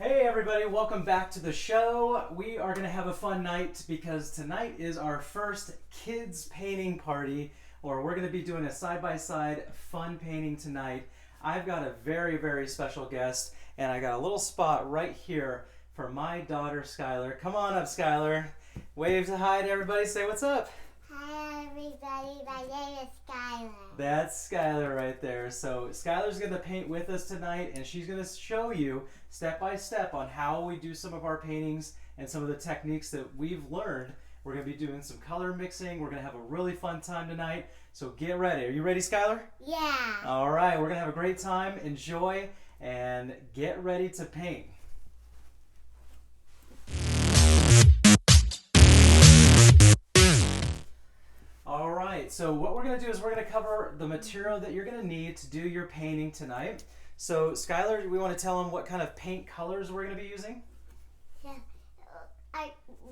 Hey everybody, welcome back to the show. We are going to have a fun night because tonight is our first kids painting party, or we're going to be doing a side-by-side fun painting tonight. I've got a very, very special guest, and I got a little spot right here for my daughter Skylar. Come on up, Skylar. Wave to hi to everybody. Say what's up. Hi everybody, my name is Skylar. That's Skylar right there. So Skylar's going to paint with us tonight, and she's going to show you step by step on how we do some of our paintings and some of the techniques that we've learned. We're going to be doing some color mixing. We're going to have a really fun time tonight. So get ready. Are you ready, Skylar? Yeah. All right, we're going to have a great time. Enjoy and get ready to paint. Alright, so what we're going to do is we're going to cover the material that you're going to need to do your painting tonight. So Skylar, we want to tell them what kind of paint colors we're going to be using? Yeah.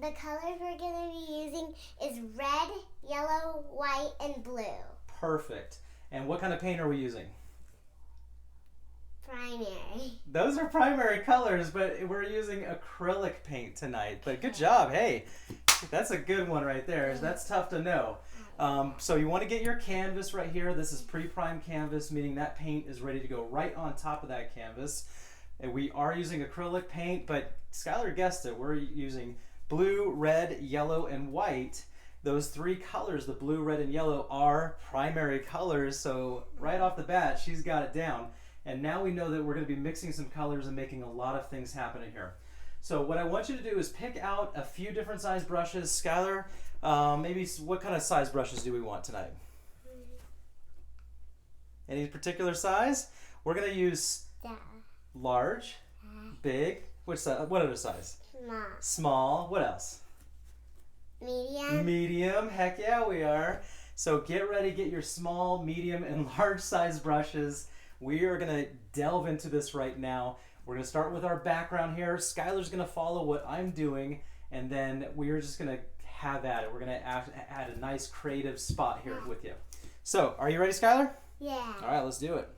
The colors we're going to be using is red, yellow, white, and blue. Perfect. And what kind of paint are we using? Primary. Those are primary colors, but we're using acrylic paint tonight. But good job. Hey, that's a good one right there. That's tough to know. So you want to get your canvas right here. This is pre-primed canvas, meaning that paint is ready to go right on top of that canvas. And we are using acrylic paint, but Skylar guessed it. We're using blue, red, yellow, and white. Those three colors, the blue, red, and yellow, are primary colors. So right off the bat, she's got it down. And now we know that we're going to be mixing some colors and making a lot of things happen in here. So what I want you to do is pick out a few different size brushes. Skylar, maybe what kind of size brushes do we want tonight? Any particular size? We're going to use large, big, which size? What other size? Small. Small, what else? Medium. Medium, heck yeah we are. So get ready, get your small, medium, and large size brushes. We are going to delve into this right now. We're going to start with our background here. Skylar's going to follow what I'm doing, and then we're just going to have at it. We're going to add a nice creative spot here with you. So, are you ready, Skylar? Yeah. All right, let's do it.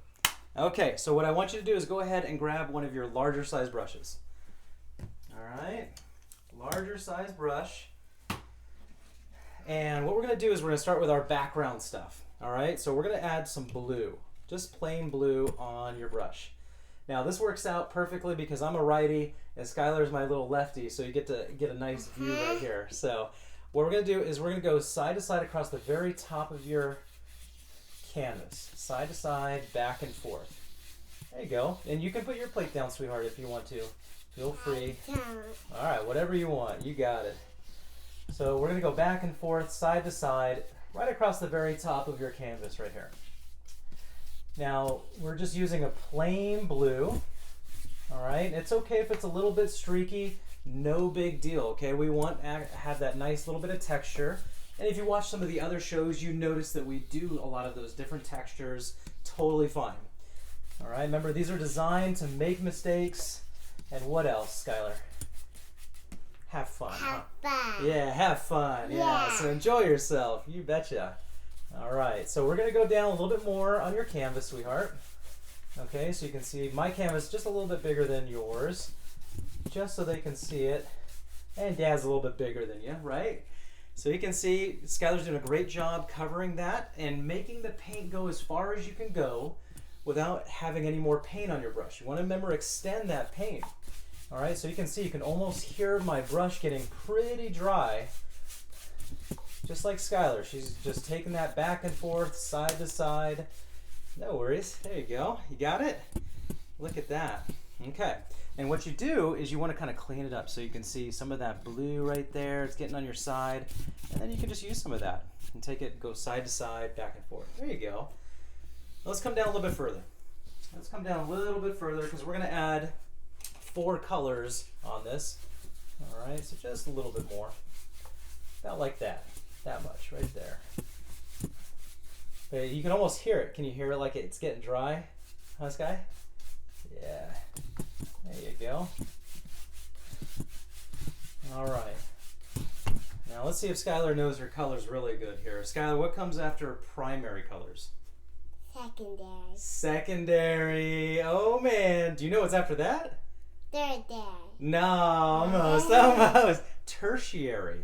Okay, so what I want you to do is go ahead and grab one of your larger size brushes. All right, larger size brush. And what we're going to do is we're going to start with our background stuff. All right, so we're going to add some blue, just plain blue on your brush. Now this works out perfectly because I'm a righty and Skylar's my little lefty, so you get to get a nice view right here. So what we're going to do is we're going to go side to side across the very top of your canvas. Side to side, back and forth. There you go. And you can put your plate down, sweetheart, if you want to. Feel free. All right, whatever you want. You got it. So we're going to go back and forth, side to side, right across the very top of your canvas right here. Now, we're just using a plain blue, all right? It's okay if it's a little bit streaky, no big deal, okay? We want to have that nice little bit of texture. And if you watch some of the other shows, you notice that we do a lot of those different textures, totally fine. All right, remember, these are designed to make mistakes. And what else, Skylar? Have fun. Have fun. Yeah, have fun. Yeah, so enjoy yourself. You betcha. All right, so we're going to go down a little bit more on your canvas, sweetheart. Okay, so you can see my canvas just a little bit bigger than yours, just so they can see it. And Dad's a little bit bigger than you, right? So you can see Skylar's doing a great job covering that and making the paint go as far as you can go without having any more paint on your brush. You want to remember, extend that paint. All right, so you can see, you can almost hear my brush getting pretty dry. Just like Skylar, she's just taking that back and forth, side to side. No worries. There you go. You got it? Look at that. Okay. And what you do is you want to kind of clean it up so you can see some of that blue right there. It's getting on your side. And then you can just use some of that and take it, go side to side, back and forth. There you go. Let's come down a little bit further. Let's come down a little bit further because we're going to add 4 colors on this. All right, so just a little bit more. About like that. That much right there. But you can almost hear it. Can you hear it like it's getting dry? Huh, Sky? Yeah. There you go. All right. Now let's see if Skylar knows her colors really good here. Skylar, what comes after primary colors? Secondary. Secondary. Oh man. Do you know what's after that? Third day. No, almost. Tertiary.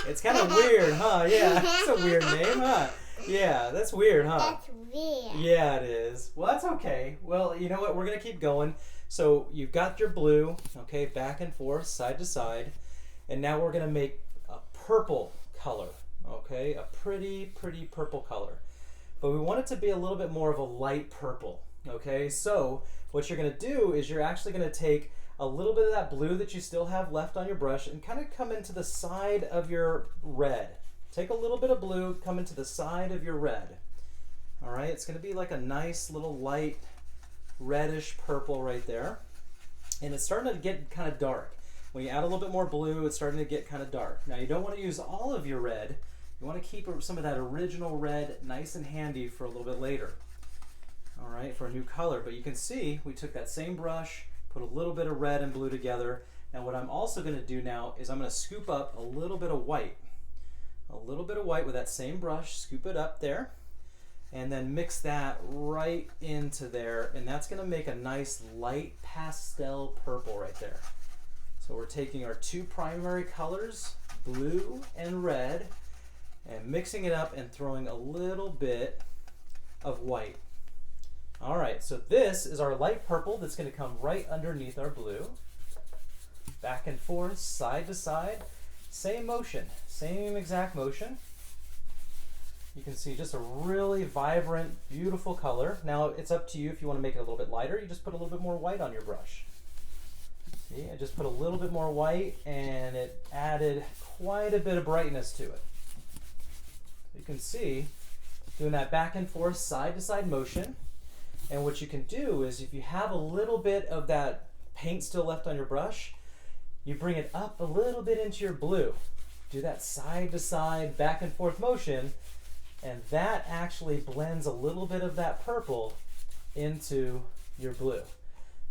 It's kind of weird, huh? Yeah, it's a weird name, huh? Yeah, that's weird, huh? That's weird. Yeah, it is. Well, that's okay. Well, you know what? We're going to keep going. So you've got your blue, okay, back and forth, side to side. And now we're going to make a purple color, okay? A pretty, pretty purple color. But we want it to be a little bit more of a light purple, okay? So what you're going to do is you're actually going to take a little bit of that blue that you still have left on your brush and kind of come into the side of your red. Take a little bit of blue, come into the side of your red. All right, it's going to be like a nice little light reddish purple right there. And it's starting to get kind of dark. When you add a little bit more blue, it's starting to get kind of dark. Now you don't want to use all of your red. You want to keep some of that original red nice and handy for a little bit later. All right, for a new color. But you can see we took that same brush, put a little bit of red and blue together. And what I'm also going to do now is I'm going to scoop up a little bit of white. A little bit of white with that same brush, scoop it up there, and then mix that right into there. And that's going to make a nice light pastel purple right there. So we're taking our two primary colors, blue and red, and mixing it up and throwing a little bit of white. All right, so this is our light purple that's going to come right underneath our blue. Back and forth, side to side. Same motion, same exact motion. You can see just a really vibrant, beautiful color. Now it's up to you if you want to make it a little bit lighter. You just put a little bit more white on your brush. See, I just put a little bit more white and it added quite a bit of brightness to it. You can see doing that back and forth, side to side motion. And what you can do is if you have a little bit of that paint still left on your brush, you bring it up a little bit into your blue. Do that side to side, back and forth motion, and that actually blends a little bit of that purple into your blue.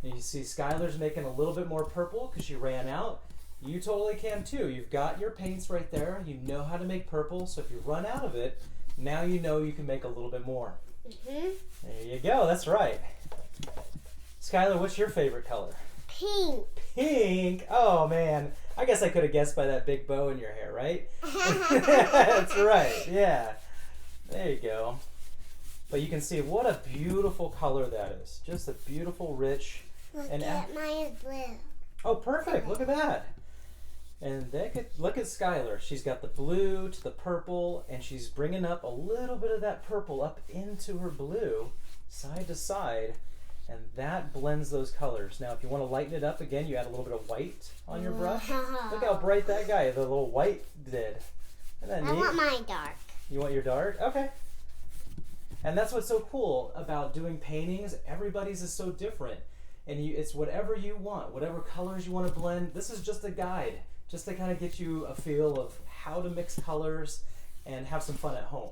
And you see Skylar's making a little bit more purple because she ran out. You totally can too. You've got your paints right there. You know how to make purple, so if you run out of it, now you know you can make a little bit more. There you go, that's right. Skylar, what's your favorite color? Pink. Pink? Oh man, I guess I could have guessed by that big bow in your hair, right? That's right, yeah. There you go. But you can see what a beautiful color that is. Just a beautiful, rich. Look at mine is blue. Oh, perfect, look at that. And look at Skylar. She's got the blue to the purple, and she's bringing up a little bit of that purple up into her blue, side to side. And that blends those colors. Now, if you want to lighten it up again, you add a little bit of white on your brush. Look how bright that guy, the little white did. Isn't that neat? I want mine dark. You want your dark? Okay. And that's what's so cool about doing paintings. Everybody's is so different. And it's whatever you want, whatever colors you want to blend. This is just a guide, just to kind of get you a feel of how to mix colors and have some fun at home.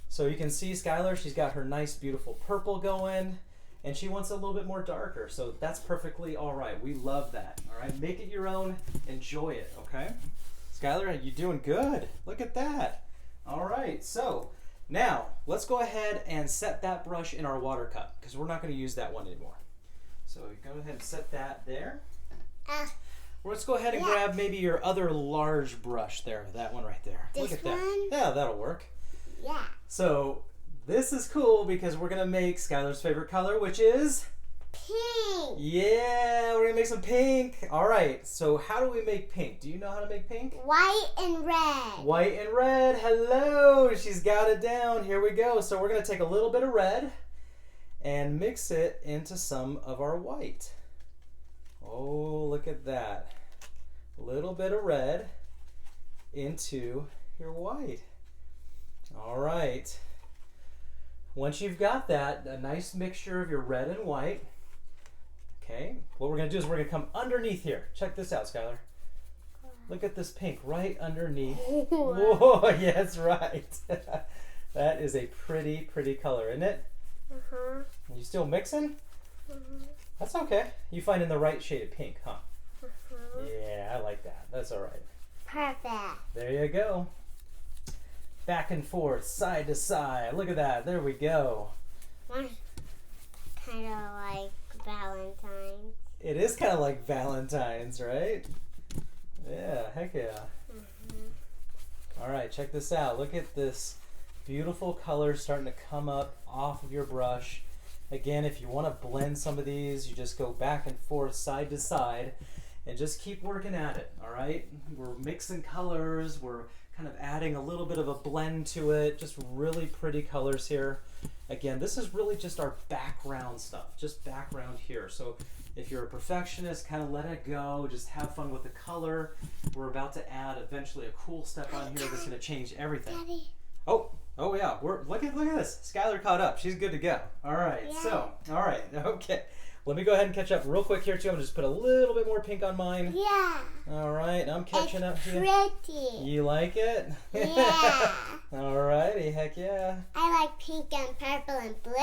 So you can see Skylar, she's got her nice, beautiful purple going. And she wants a little bit more darker, so that's perfectly all right. We love that, all right? Make it your own, enjoy it, okay? Skylar, you're doing good. Look at that. All right, so now let's go ahead and set that brush in our water cup because we're not going to use that one anymore. So go ahead and set that there. Let's go ahead and grab maybe your other large brush there, that one right there. This Look at one? that. Yeah, that'll work. Yeah. So this is cool because we're going to make Skylar's favorite color, which is? Pink. Yeah, we're going to make some pink. All right, so how do we make pink? Do you know how to make pink? White and red. White and red. Hello. She's got it down. Here we go. So we're going to take a little bit of red and mix it into some of our white. Oh, look at that. A little bit of red into your white. All right. Once you've got that, a nice mixture of your red and white, okay, what we're going to do is we're going to come underneath here. Check this out, Skylar. Look at this pink right underneath. Whoa, yeah, that's right. That is a pretty, pretty color, isn't it? Uh-huh. You still mixing? Uh-huh. That's okay. You finding the right shade of pink, huh? Uh-huh. Yeah, I like that. That's all right. Perfect. There you go. Back and forth, side to side. Look at that. There we go. Mine's kind of like Valentine's. It is kind of like Valentine's, right? Yeah, heck yeah. All right, check this out. Look at this beautiful color starting to come up off of your brush. Again, if you want to blend some of these, you just go back and forth, side to side, and just keep working at it, all right? We're mixing colors. We're kind of adding a little bit of a blend to it. Just really pretty colors here. Again, this is really just our background stuff, just background here. So if you're a perfectionist, kind of let it go. Just have fun with the color. We're about to add eventually a cool step on here that's going to change everything. Daddy. Oh yeah. Look at this. Skylar caught up. She's good to go. All right. Yeah. So, all right. Okay. Let me go ahead and catch up real quick here too. I'm gonna just put a little bit more pink on mine. Yeah. All right. I'm catching up here. Pretty. You like it? Yeah. All righty. Heck yeah. I like pink and purple and blue.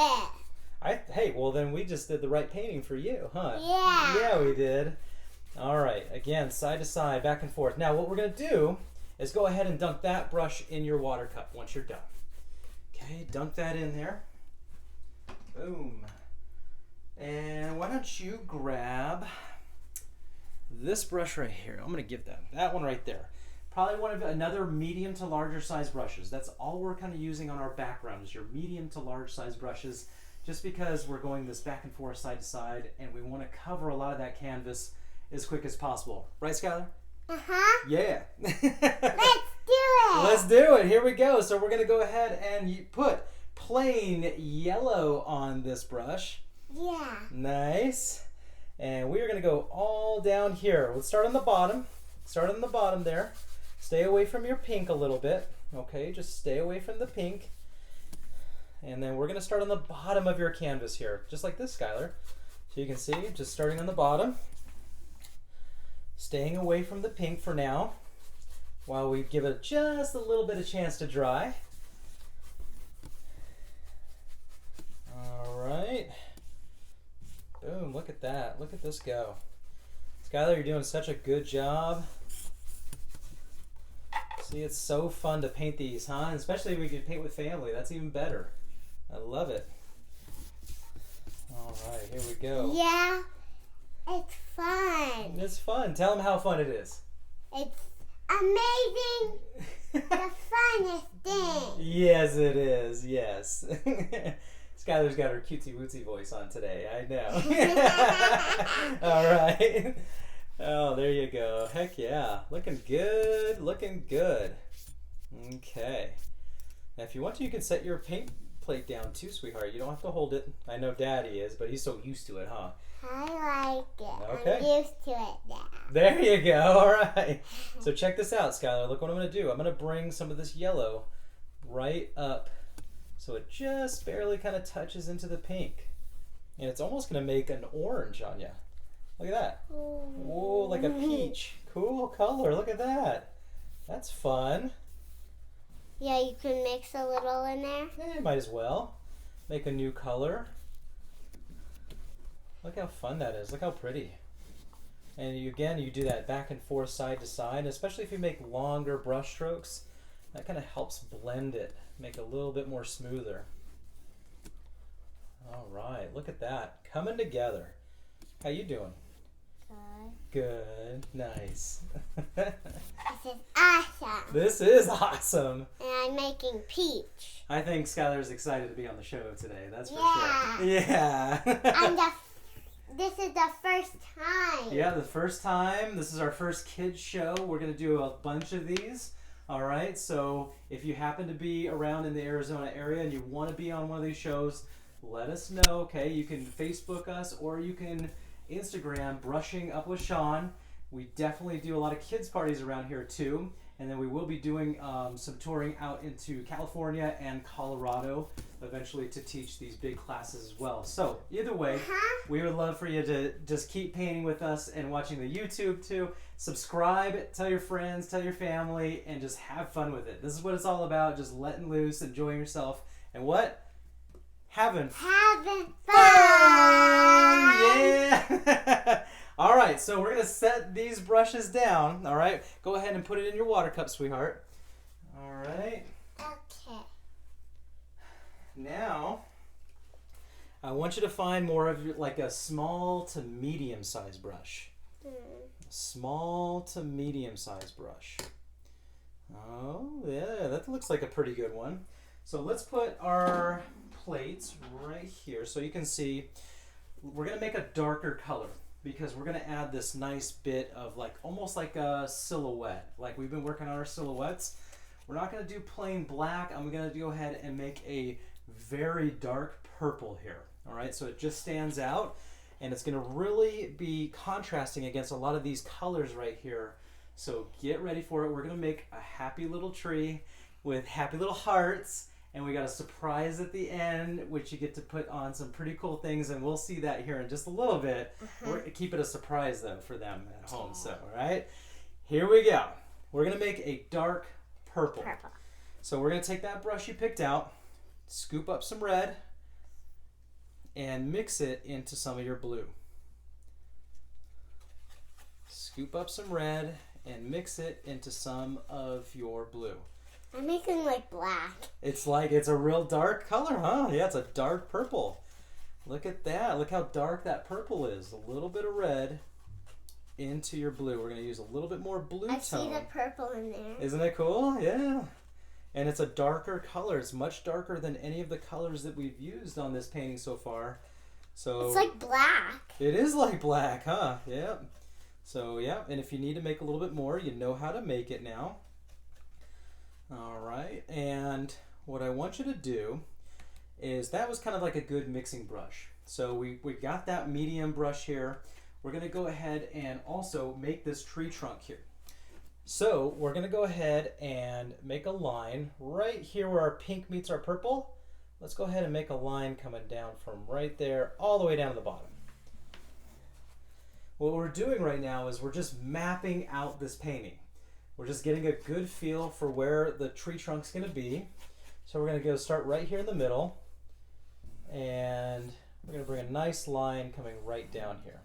Hey, well then we just did the right painting for you, huh? Yeah. Yeah, we did. All right, again, side to side, back and forth. Now what we're gonna do is go ahead and dunk that brush in your water cup once you're done. Okay, dunk that in there. Boom. And why don't you grab this brush right here. I'm gonna give that one right there. Probably one of another medium to larger size brushes. That's all we're kind of using on our background is your medium to large size brushes, just because we're going this back and forth, side to side, and we want to cover a lot of that canvas as quick as possible. Right, Skylar? Uh-huh. Yeah. Let's do it. Let's do it. Here we go. So we're going to go ahead and put plain yellow on this brush. Yeah. Nice. And we are going to go all down here. Let's start on the bottom. Start on the bottom there. Stay away from your pink a little bit. Okay, just stay away from the pink. And then we're going to start on the bottom of your canvas here, just like this, Skylar. So you can see, just starting on the bottom. Staying away from the pink for now, while we give it just a little bit of chance to dry. All right. Boom, look at that. Look at this go. Skylar, you're doing such a good job. See, it's so fun to paint these, huh? And especially when you can paint with family. That's even better. I love it. All right, here we go. Yeah. It's fun. It's fun. Tell them how fun it is. It's amazing. The funnest thing. Yes, it is. Yes. Skylar's got her cutesy wootsy voice on today. I know. All right. Oh, there you go. Heck yeah. Looking good. Looking good. Okay. Now, if you want to, you can set your paint plate down too, sweetheart. You don't have to hold it. I know Daddy is, but he's so used to it, huh? I like it. Okay. I'm used to it now. There you go. All right. So check this out, Skylar. Look what I'm going to do. I'm going to bring some of this yellow right up so it just barely kind of touches into the pink. And it's almost going to make an orange on you. Look at that. Whoa, like a peach. Cool color. Look at that. That's fun. Yeah, you can mix a little in there. Yeah, might as well. Make a new color. Look how fun that is. Look how pretty. And you do that back and forth, side to side, especially if you make longer brush strokes. That kind of helps blend it, make it a little bit more smoother. All right, look at that. Coming together. How you doing? Good. Nice. This is awesome. This is awesome. And I'm making peach. I think Skylar's excited to be on the show today. That's for Yeah. sure. Yeah. This is the first time. Yeah, the first time. This is our first kids show. We're going to do a bunch of these. All right, so if you happen to be around in the Arizona area and you want to be on one of these shows, let us know, okay? You can Facebook us or you can Instagram Brushing Up with Sean. We definitely do a lot of kids parties around here too. And then we will be doing some touring out into California and Colorado eventually to teach these big classes as well. So either way, we would love for you to just keep painting with us and watching the YouTube too. Subscribe, tell your friends, tell your family, and just have fun with it. This is what it's all about, just letting loose, enjoying yourself. And what? Having fun. Yeah. All right, so we're going to set these brushes down. All right, go ahead and put it in your water cup, sweetheart. All right. Okay. Now, I want you to find more of like a small to medium size brush. Small to medium size brush. Oh, yeah, that looks like a pretty good one. So let's put our plates right here so you can see. We're going to make a darker color because we're going to add this nice bit of like almost like a silhouette. Like we've been working on our silhouettes. We're not going to do plain black. I'm going to go ahead and make a very dark purple here. All right, so it just stands out and it's going to really be contrasting against a lot of these colors right here. So get ready for it. We're going to make a happy little tree with happy little hearts, and we got a surprise at the end, which you get to put on some pretty cool things, and we'll see that here in just a little bit. We're going to keep it a surprise though for them at home. So, all right, here we go. We're going to make a dark purple. So we're going to take that brush you picked out, scoop up some red, and mix it into some of your blue. Scoop up some red and mix it into some of your blue. I'm making like black. It's like it's a real dark color, huh? Yeah, it's a dark purple. Look at that. Look how dark that purple is. A little bit of red into your blue. We're going to use a little bit more blue tone. I see the purple in there. Isn't it cool? Yeah. And it's a darker color. It's much darker than any of the colors that we've used on this painting so far. So it's like black. It is like black, huh? Yeah. So yeah, and if you need to make a little bit more, you know how to make it now. All right, and what I want you to do is, that was kind of like a good mixing brush. So we got that medium brush here. We're gonna go ahead and also make this tree trunk here. So we're gonna go ahead and make a line right here where our pink meets our purple. Let's go ahead and make a line coming down from right there all the way down to the bottom. What we're doing right now is we're just mapping out this painting. We're just getting a good feel for where the tree trunk's going to be. So we're going to go start right here in the middle, and we're going to bring a nice line coming right down here.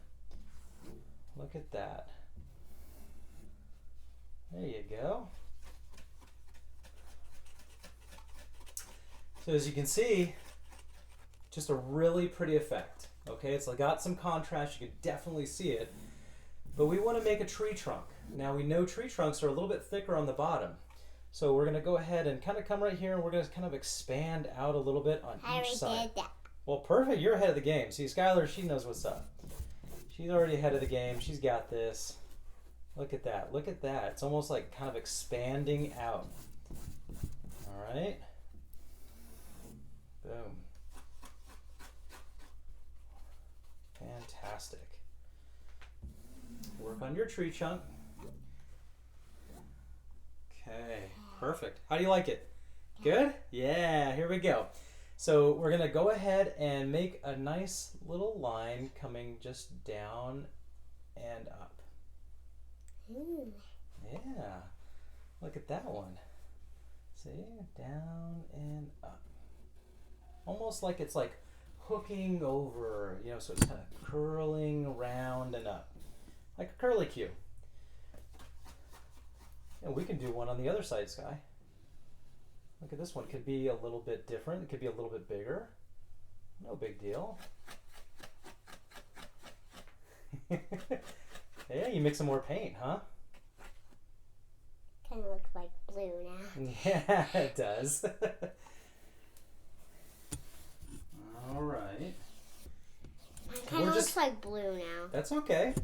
Look at that. There you go. So as you can see, just a really pretty effect. Okay, it's got some contrast, you can definitely see it. But we want to make a tree trunk. Now we know tree trunks are a little bit thicker on the bottom. So we're going to go ahead and kind of come right here, and we're going to kind of expand out a little bit on each side. Did that. Well, perfect, you're ahead of the game. See, Skylar, she knows what's up. She's already ahead of the game, she's got this. Look at that, look at that. It's almost like kind of expanding out. All right. Boom. Fantastic. Work on your tree chunk. Okay, perfect. How do you like it? Good? Yeah, here we go. So we're going to go ahead and make a nice little line coming just down and up. Yeah, look at that one. See, down and up. Almost like it's like hooking over, you know, so it's kind of curling around and up, like a curly Q. And we can do one on the other side, Sky. Look at this one. Could be a little bit different. It could be a little bit bigger. No big deal. Yeah, you mix some more paint, huh? Kind of looks like blue now. Yeah, it does. All right. It kind of looks like blue now. That's okay.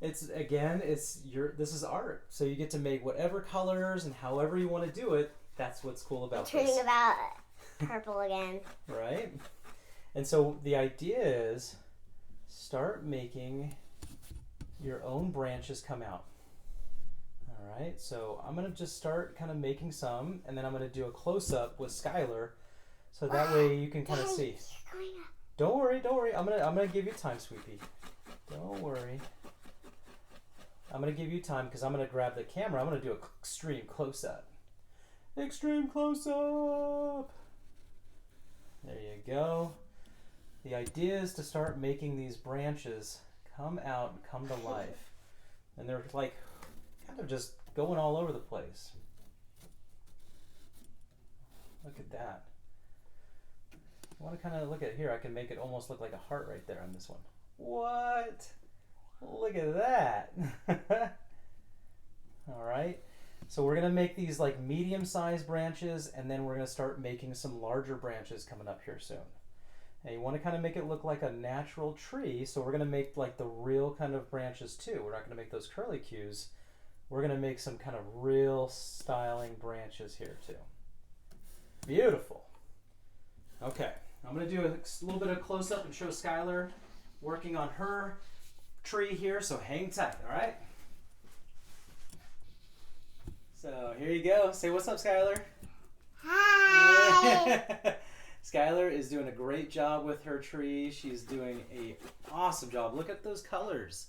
It's, again, this is art. So you get to make whatever colors and however you want to do it. That's what's cool about this. Turning about purple again. Right? And so the idea is start making your own branches come out. All right, so I'm going to just start kind of making some, and then I'm going to do a close-up with Skylar, so that way you can kind of see. Don't worry, don't worry. I'm gonna give you time, sweetie. Don't worry. I'm gonna give you time because I'm gonna grab the camera. I'm gonna do an extreme close-up. Extreme close-up. There you go. The idea is to start making these branches come out and come to life. And they're like kind of just going all over the place. Look at that. I want to kind of look at here. I can make it almost look like a heart right there on this one. What? Look at that. All right. So we're going to make these like medium-sized branches, and then we're going to start making some larger branches coming up here soon. And you want to kind of make it look like a natural tree, so we're going to make like the real kind of branches too. We're not going to make those curlicues. We're going to make some kind of real styling branches here too. Beautiful. Okay, I'm going to do a little bit of close-up and show Skylar working on her tree here, so hang tight, all right? So here you go. Say what's up, Skylar. Hi! Skylar is doing a great job with her tree. She's doing an awesome job. Look at those colors.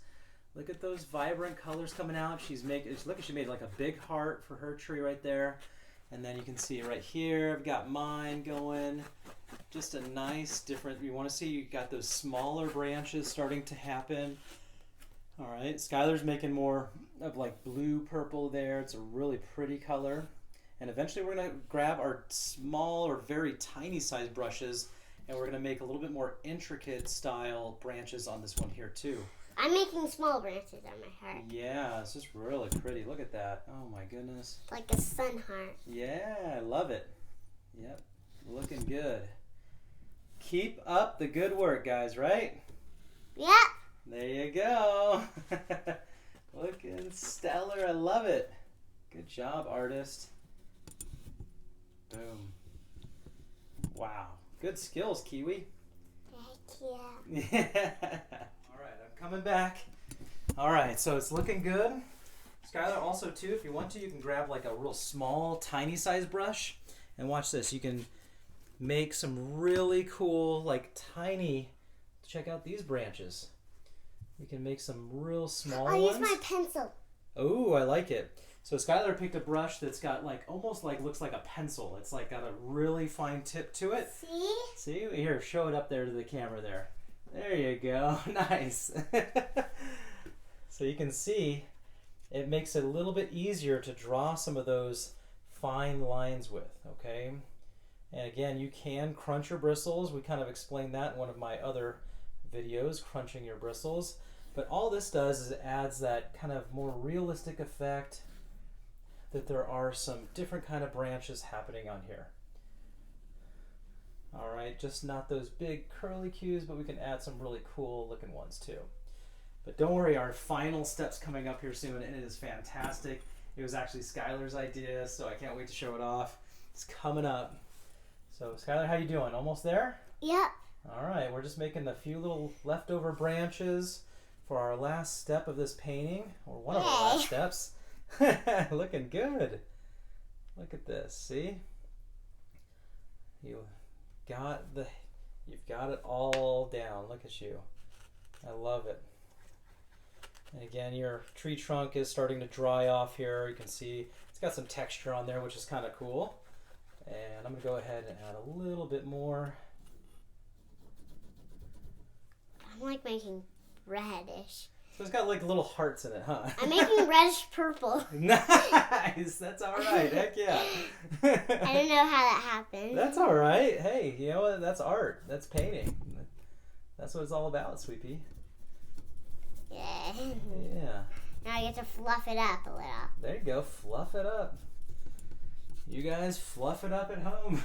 Look at those vibrant colors coming out. She made like a big heart for her tree right there. And then you can see right here, I've got mine going. Just a nice different, you want to see you got those smaller branches starting to happen. All right, Skylar's making more of like blue purple there. It's a really pretty color. And eventually we're going to grab our small or very tiny size brushes, and we're going to make a little bit more intricate style branches on this one here too. I'm making small branches on my heart. Yeah, it's just really pretty. Look at that. Oh my goodness. Like a sun heart. Yeah, I love it. Yep, looking good. Keep up the good work, guys, right? Yep. There you go. Looking stellar. I love it. Good job, artist. Boom. Wow. Good skills, Kiwi. Thank you. Yeah. All right, I'm coming back. All right, so it's looking good. Skylar, also too, if you want to, you can grab like a real small, tiny size brush, and watch this. You can make some really cool, like tiny, check out these branches. You can make some real small ones. I'll use my pencil. Oh, I like it. So Skylar picked a brush that's got like almost like looks like a pencil. It's like got a really fine tip to it. See? See? Here, show it up there to the camera there. There you go. Nice. So you can see it makes it a little bit easier to draw some of those fine lines with, okay? And again, you can crunch your bristles. We kind of explained that in one of my other videos, crunching your bristles. But all this does is it adds that kind of more realistic effect that there are some different kind of branches happening on here. All right, just not those big curlicues, but we can add some really cool looking ones too. But don't worry, our final step's coming up here soon, and it is fantastic. It was actually Skylar's idea, so I can't wait to show it off. It's coming up. So Skylar, how you doing? Almost there? Yep. All right, we're just making a few little leftover branches for our last step of this painting, or one of our last steps. Looking good. Look at this. See? You've got it all down. Look at you. I love it. And again, your tree trunk is starting to dry off here. You can see it's got some texture on there, which is kind of cool. And I'm going to go ahead and add a little bit more. I'm like making reddish. So it's got like little hearts in it, huh? I'm making reddish purple. Nice! That's all right. Heck yeah. I don't know how that happened. That's all right. Hey, you know what? That's art. That's painting. That's what it's all about, Sweet Pea. Yeah. Yeah. Now I get to fluff it up a little. There you go. Fluff it up. You guys fluff it up at home.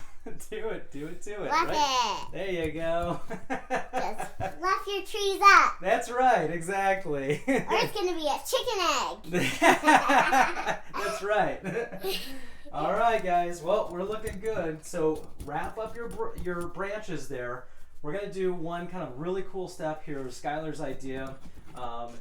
Do it to it. Fluff right? it. There you go. Just fluff your trees up. That's right, exactly. Or it's going to be a chicken egg. That's right. All right, guys. Well, we're looking good. So wrap up your branches there. We're going to do one kind of really cool step here. Skylar's idea.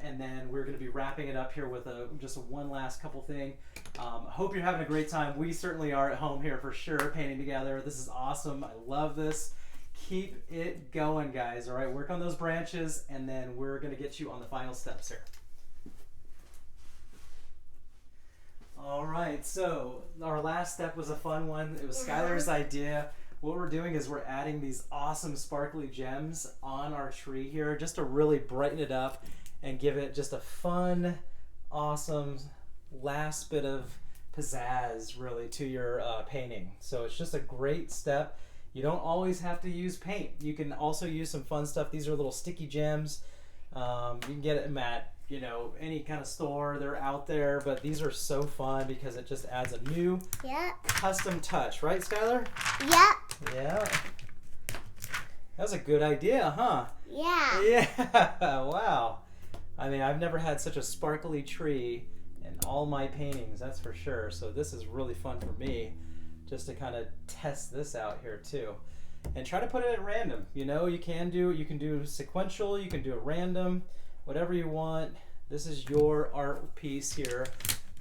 And then we're going to be wrapping it up here with just one last couple thing. Hope you're having a great time. We certainly are at home here for sure, painting together. This is awesome. I love this. Keep it going, guys. All right, work on those branches, and then we're going to get you on the final steps here. All right, so our last step was a fun one. It was Skylar's idea. What we're doing is we're adding these awesome sparkly gems on our tree here just to really brighten it up and give it just a fun, awesome last bit of pizzazz really to your painting. So it's just a great step. You don't always have to use paint. You can also use some fun stuff. These are little sticky gems. You can get them at, you know, any kind of store. They're out there, but these are so fun because it just adds a new custom touch. Right, Skylar? Yep. Yeah. That was a good idea, huh? Yeah. Yeah. Wow. I mean, I've never had such a sparkly tree in all my paintings, that's for sure. So this is really fun for me just to kind of test this out here too. And try to put it at random. You know, you can do sequential, you can do a random, whatever you want. This is your art piece here,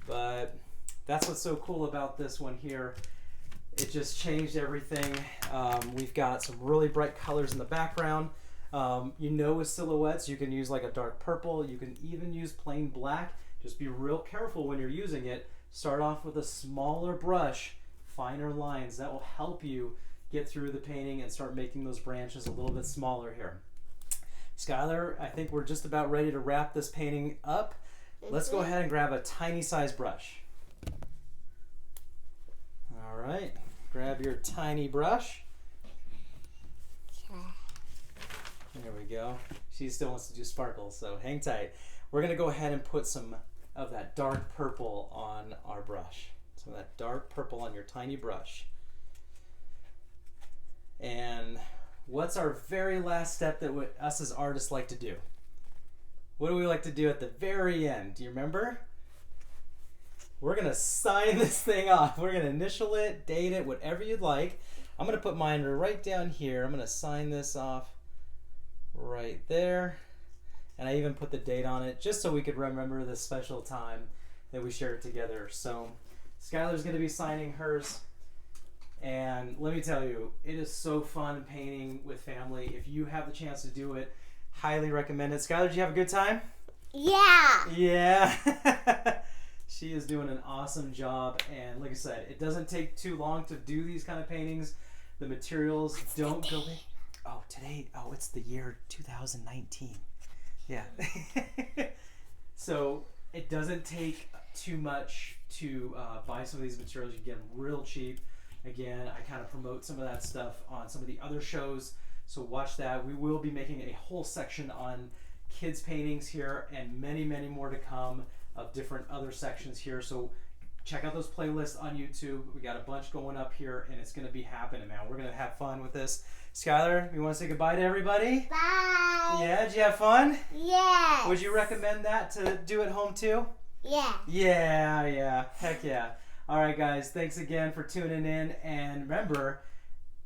but that's what's so cool about this one here. It just changed everything. We've got some really bright colors in the background. You know, with silhouettes, you can use like a dark purple. You can even use plain black. Just be real careful when you're using it. Start off with a smaller brush, finer lines. That will help you get through the painting and start making those branches a little bit smaller here. Skylar, I think we're just about ready to wrap this painting up. Let's go ahead and grab a tiny size brush. All right, grab your tiny brush. There we go. She still wants to do sparkles, so hang tight. We're gonna go ahead and put some of that dark purple on our brush. Some of that dark purple on your tiny brush. And what's our very last step that us as artists like to do? What do we like to do at the very end? Do you remember? We're gonna sign this thing off. We're gonna initial it, date it, whatever you'd like. I'm gonna put mine right down here. I'm gonna sign this off right there. And I even put the date on it just so we could remember this special time that we shared together. So Skylar's gonna be signing hers. And let me tell you, it is so fun painting with family. If you have the chance to do it, highly recommend it. Skylar, did you have a good time? Yeah. Yeah. She is doing an awesome job. And like I said, it doesn't take too long to do these kind of paintings. The materials don't go big. Oh, it's the year 2019. Yeah. So it doesn't take too much to buy some of these materials. You can get them real cheap. Again, I kind of promote some of that stuff on some of the other shows, so watch that. We will be making a whole section on kids paintings here and many, many more to come of different other sections here. So check out those playlists on YouTube. We got a bunch going up here and it's going to be happening, man. We're going to have fun with this. Skylar, you want to say goodbye to everybody? Bye. Yeah, did you have fun? Yes. Would you recommend that to do at home too? Yeah. Yeah. Heck yeah. All right, guys, thanks again for tuning in. And remember,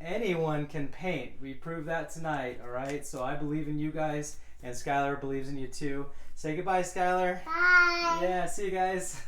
anyone can paint. We proved that tonight, all right? So I believe in you guys, and Skylar believes in you too. Say goodbye, Skylar. Bye. Yeah, see you guys.